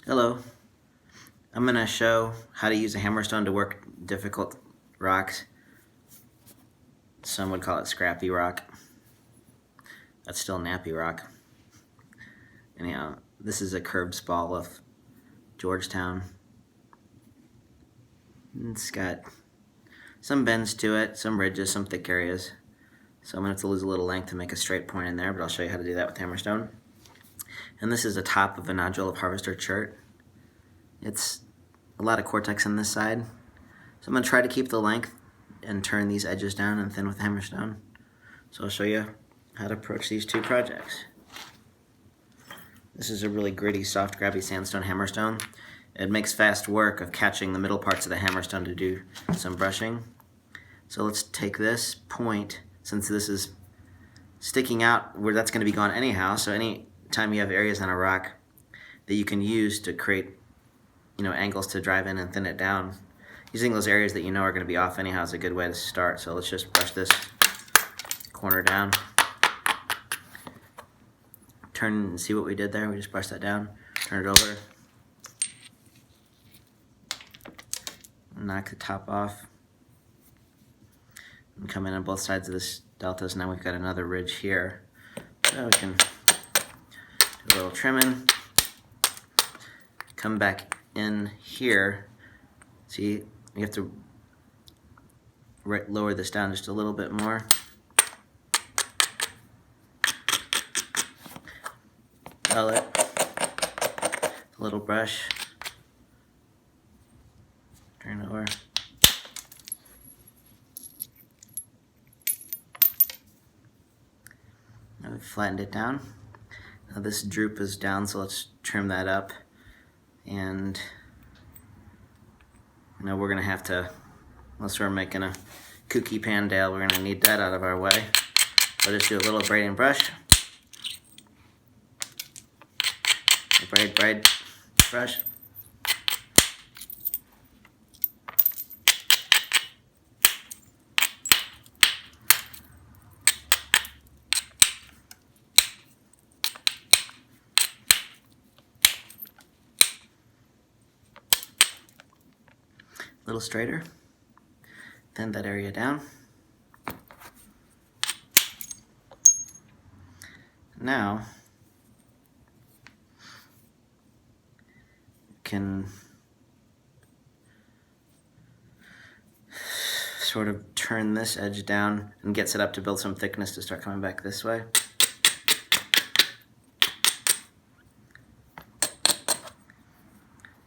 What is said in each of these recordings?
Hello, I'm going to show how to use a hammerstone to work difficult rocks. Some would call it scrappy rock. That's still nappy rock. Anyhow, this is a curved spall of Georgetown. It's got some bends to it, some ridges, some thick areas. So I'm going to have to lose a little length to make a straight point in there, but I'll show you how to do that with hammerstone. And this is the top of a nodule of harvester chert. It's a lot of cortex on this side. So I'm going to try to keep the length and turn these edges down and thin with hammerstone. So I'll show you how to approach these two projects. This is a really gritty, soft, grabby sandstone hammerstone. It makes fast work of catching the middle parts of the hammerstone to do some brushing. So let's take this point, since this is sticking out where that's going to be gone anyhow, so any time you have areas on a rock that you can use to create angles to drive in and thin it down, using those areas that you know are going to be off anyhow is a good way to start. So let's just brush this corner down. Turn and see what we did there. We just brushed that down, turn it over, knock the top off, and come in on both sides of this delta. So now we've got another ridge here. So we can do a little trimming, come back in here. See, you have to lower this down just a little bit more. Dull it. A little brush. Turn it over. Now we've flattened it down. Now this droop is down, so let's trim that up. And we're going to have to, unless we're making a kooky pandale, we're going to need that out of our way. So just do a little braiding brush. Braid, brush. A little straighter. Thin that area down. Now can sort of turn this edge down and gets it up to build some thickness to start coming back this way.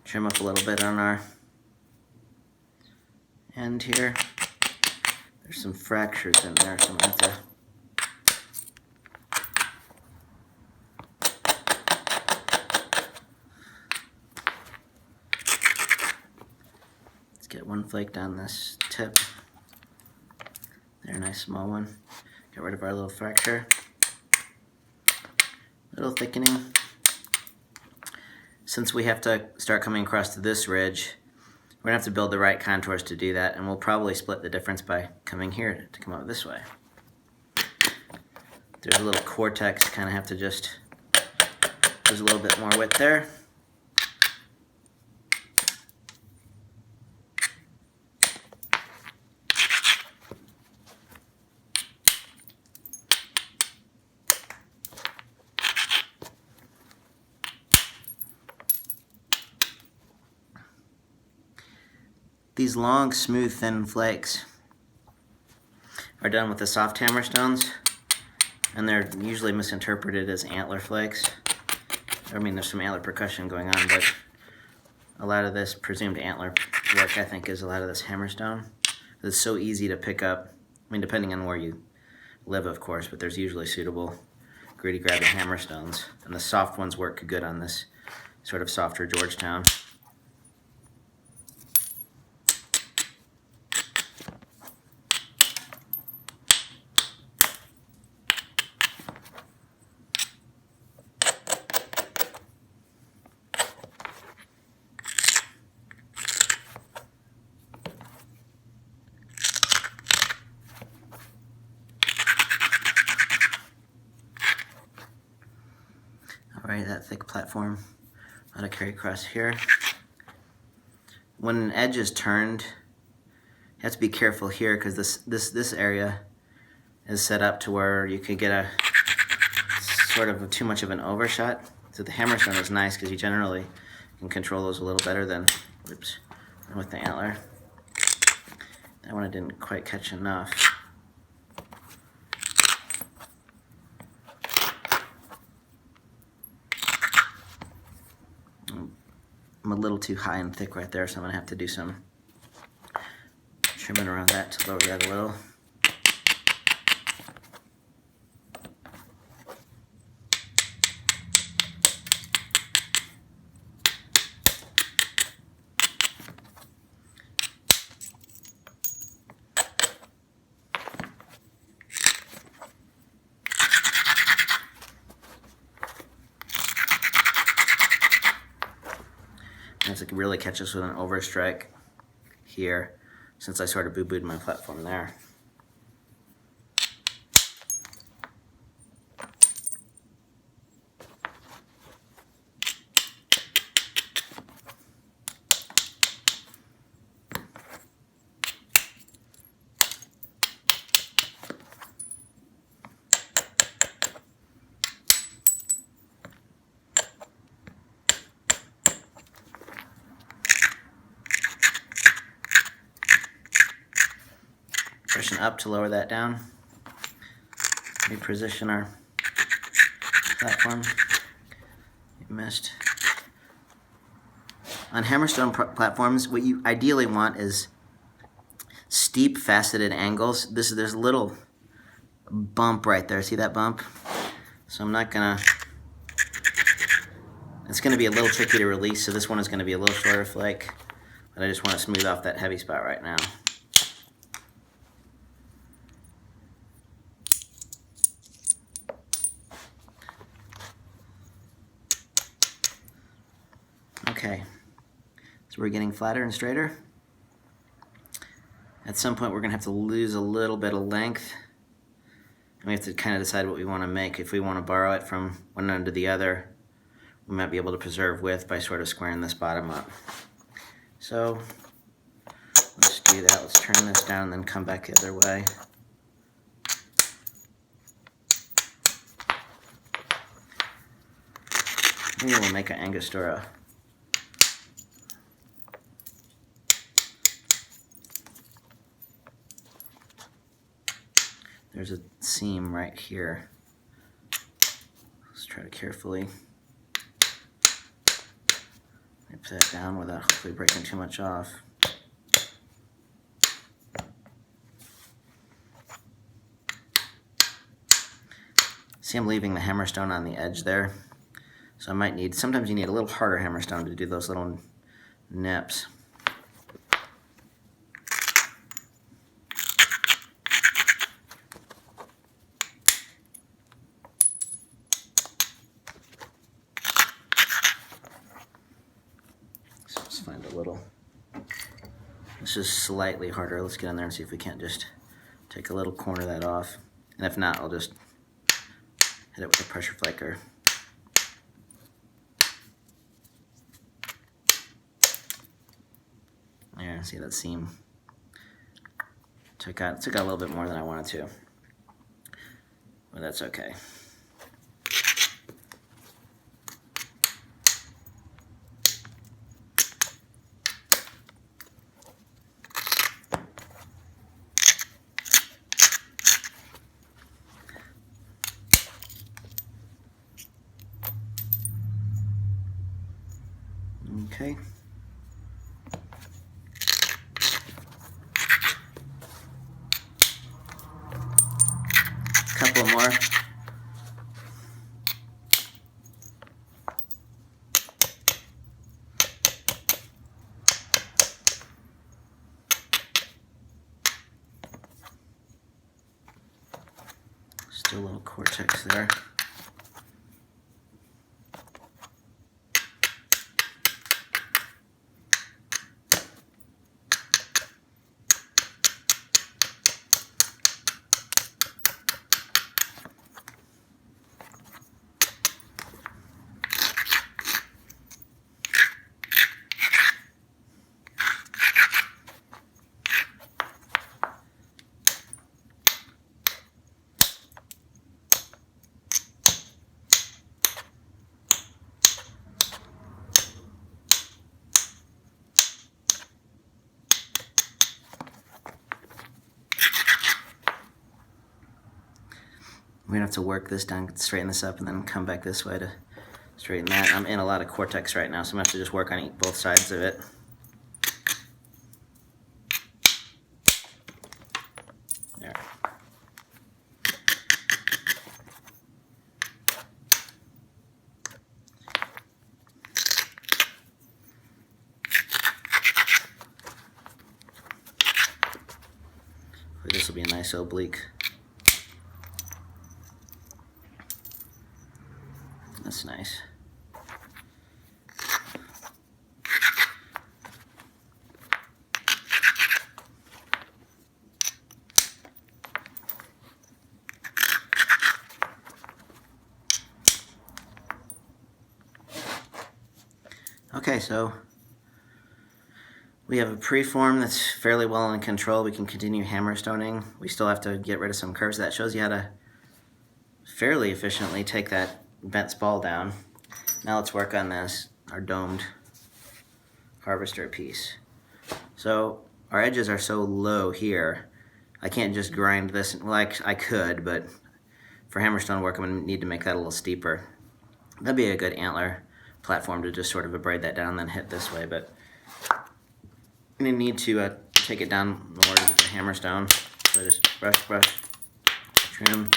Trim up a little bit on our end here. There's some fractures in there, so I'm going to have to get one flake down this tip. There, a nice small one. Get rid of our little fracture. Little thickening. Since we have to start coming across to this ridge, we're going to have to build the right contours to do that, and we'll probably split the difference by coming here to come out this way. There's a little cortex, kind of have to just, there's a little bit more width there. These long, smooth, thin flakes are done with the soft hammerstones, and they're usually misinterpreted as antler flakes. I mean, there's some antler percussion going on, but a lot of this presumed antler work, I think, is a lot of this hammerstone. It's so easy to pick up, I mean, depending on where you live, of course, but there's usually suitable gritty, grabby hammerstones, and the soft ones work good on this sort of softer Georgetown. Alright, that thick platform Let it carry across here. When an edge is turned, you have to be careful here because this area is set up to where you could get a sort of too much of an overshot. So the Hammerstone is nice because you generally can control those a little better than with the antler. That one I didn't quite catch enough. I'm a little too high and thick right there, so I'm going to have to do some trimming around that to lower that a little. It really catches with an overstrike here, since I sort of boo-booed my platform there. Pushing up to lower that down. Reposition our platform. You missed. On Hammerstone platforms, what you ideally want is steep faceted angles. There's a little bump right there. See that bump? So I'm not gonna, it's gonna be a little tricky to release, so this one is gonna be a little shorter flake, but I just want to smooth off that heavy spot right now. Okay, so we're getting flatter and straighter. At some point we're going to have to lose a little bit of length. And we have to kind of decide what we want to make. If we want to borrow it from one end to the other, we might be able to preserve width by sort of squaring this bottom up. So let's do that. Let's turn this down and then come back the other way. Maybe we'll make an Angostura. There's a seam right here. Let's try to carefully nip that down without hopefully breaking too much off. See, I'm leaving the Hammerstone on the edge there. So I might need, sometimes you need a little harder Hammerstone to do those little nips. Find a little, this is slightly harder. Let's get in there and see if we can't just take a little corner of that off. And if not, I'll just hit it with a pressure flaker. There, see that seam? Took out a little bit more than I wanted to, but that's okay. Okay. Couple more. Still a little cortex there. We're gonna have to work this down, straighten this up, and then come back this way to straighten that. I'm in a lot of cortex right now, so I'm gonna have to just work on both sides of it. There. This will be a nice oblique. That's nice. Okay, so we have a preform that's fairly well in control. We can continue hammerstoning. We still have to get rid of some curves. That shows you how to fairly efficiently take that bent spall down. Now let's work on this, our domed harvester piece. So our edges are so low here, I can't just grind this. Well, I could, but for hammerstone work, I'm going to need to make that a little steeper. That'd be a good antler platform to just sort of abrade that down and then hit this way, but I'm going to need to take it down more with the hammerstone. So just brush, brush, trim.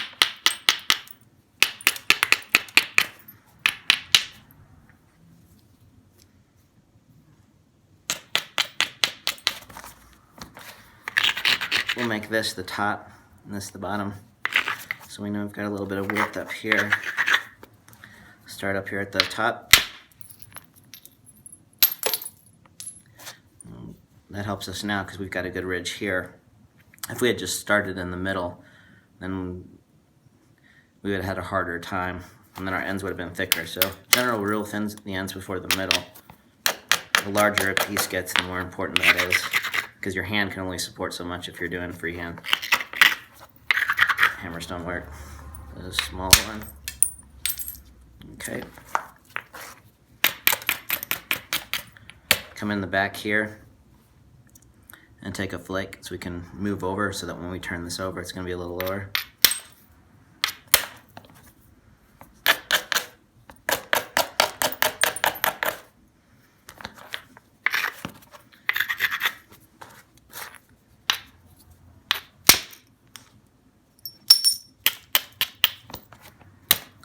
We'll make this the top and this the bottom. So we know we've got a little bit of width up here. Start up here at the top. That helps us now because we've got a good ridge here. If we had just started in the middle, then we would have had a harder time, and then our ends would have been thicker. So general rule, thin the ends before the middle. The larger a piece gets, the more important that is, because your hand can only support so much if you're doing freehand hammerstone work. A small one. Okay. Come in the back here and take a flake so we can move over so that when we turn this over, it's going to be a little lower.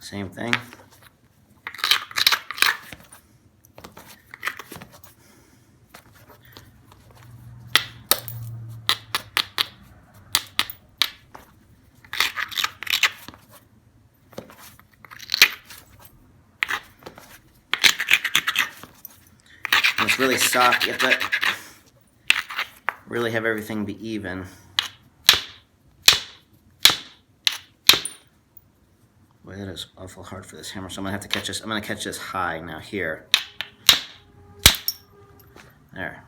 Same thing. And it's really soft. You have to really have everything be even. Boy, that is awful hard for this hammer, so I'm gonna have to catch this. I'm gonna catch this high now here. There.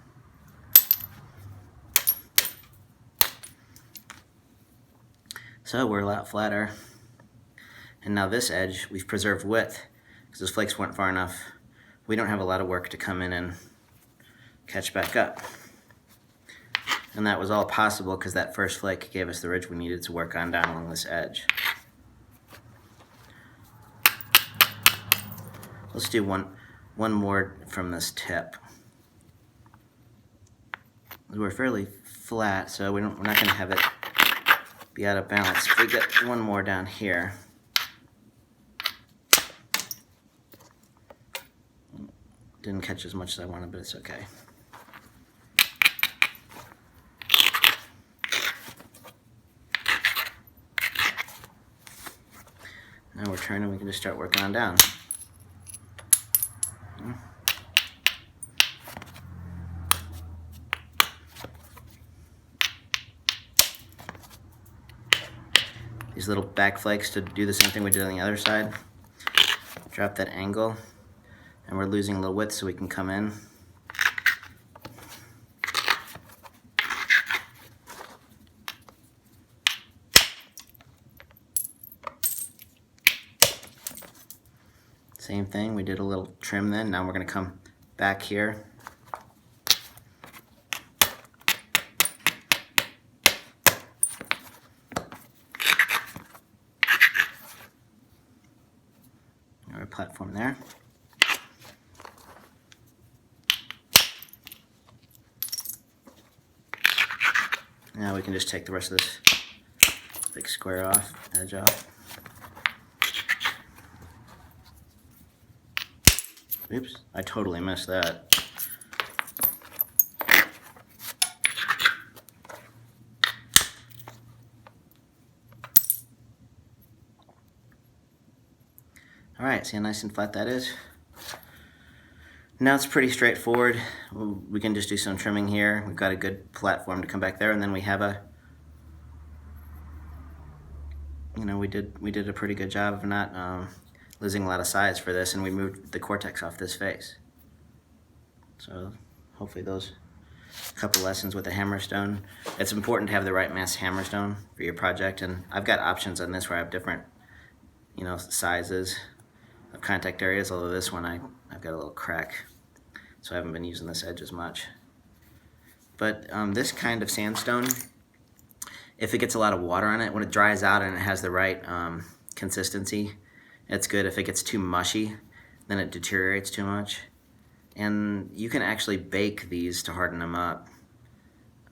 So we're a lot flatter. And now this edge, we've preserved width because those flakes weren't far enough. We don't have a lot of work to come in and catch back up. And that was all possible because that first flake gave us the ridge we needed to work on down along this edge. Let's do one more from this tip. We're fairly flat, so we're not going to have it be out of balance. If we get one more down here. Didn't catch as much as I wanted, but it's okay. Now we're turning, we can just start working on down. These little back flakes to do the same thing we did on the other side. Drop that angle, and we're losing a little width so we can come in. Same thing, we did a little trim then. Now we're going to come back here. platform there. Now we can just take the rest of this big square off, edge off. Oops, I totally missed that. Alright, see how nice and flat that is? Now it's pretty straightforward. We can just do some trimming here. We've got a good platform to come back there, and then we have a, you know, we did a pretty good job of not losing a lot of size for this, and we moved the cortex off this face. So hopefully those couple lessons with the Hammerstone. It's important to have the right mass Hammerstone for your project, and I've got options on this where I have different, you know, sizes of contact areas, although this one I've got a little crack, so I haven't been using this edge as much. But this kind of sandstone, if it gets a lot of water on it, when it dries out and it has the right consistency, it's good. If it gets too mushy, then it deteriorates too much. And you can actually bake these to harden them up.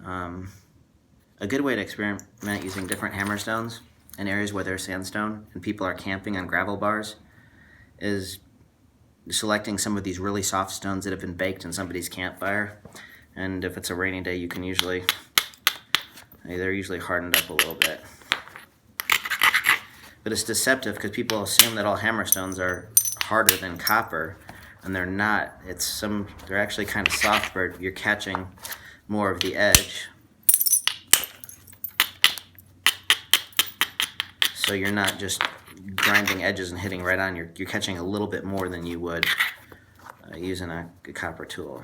A good way to experiment using different hammerstones in areas where there's sandstone and people are camping on gravel bars is selecting some of these really soft stones that have been baked in somebody's campfire. And if it's a rainy day, you can usually, they're usually hardened up a little bit. But it's deceptive because people assume that all hammerstones are harder than copper, and they're not. They're actually kind of soft, but you're catching more of the edge. So you're not just grinding edges and hitting right on, you're catching a little bit more than you would using a copper tool.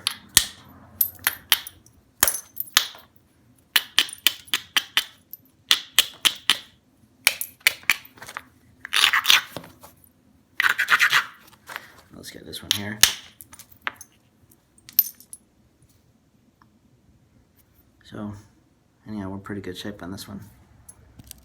Let's get this one here. So anyhow, we're in pretty good shape on this one.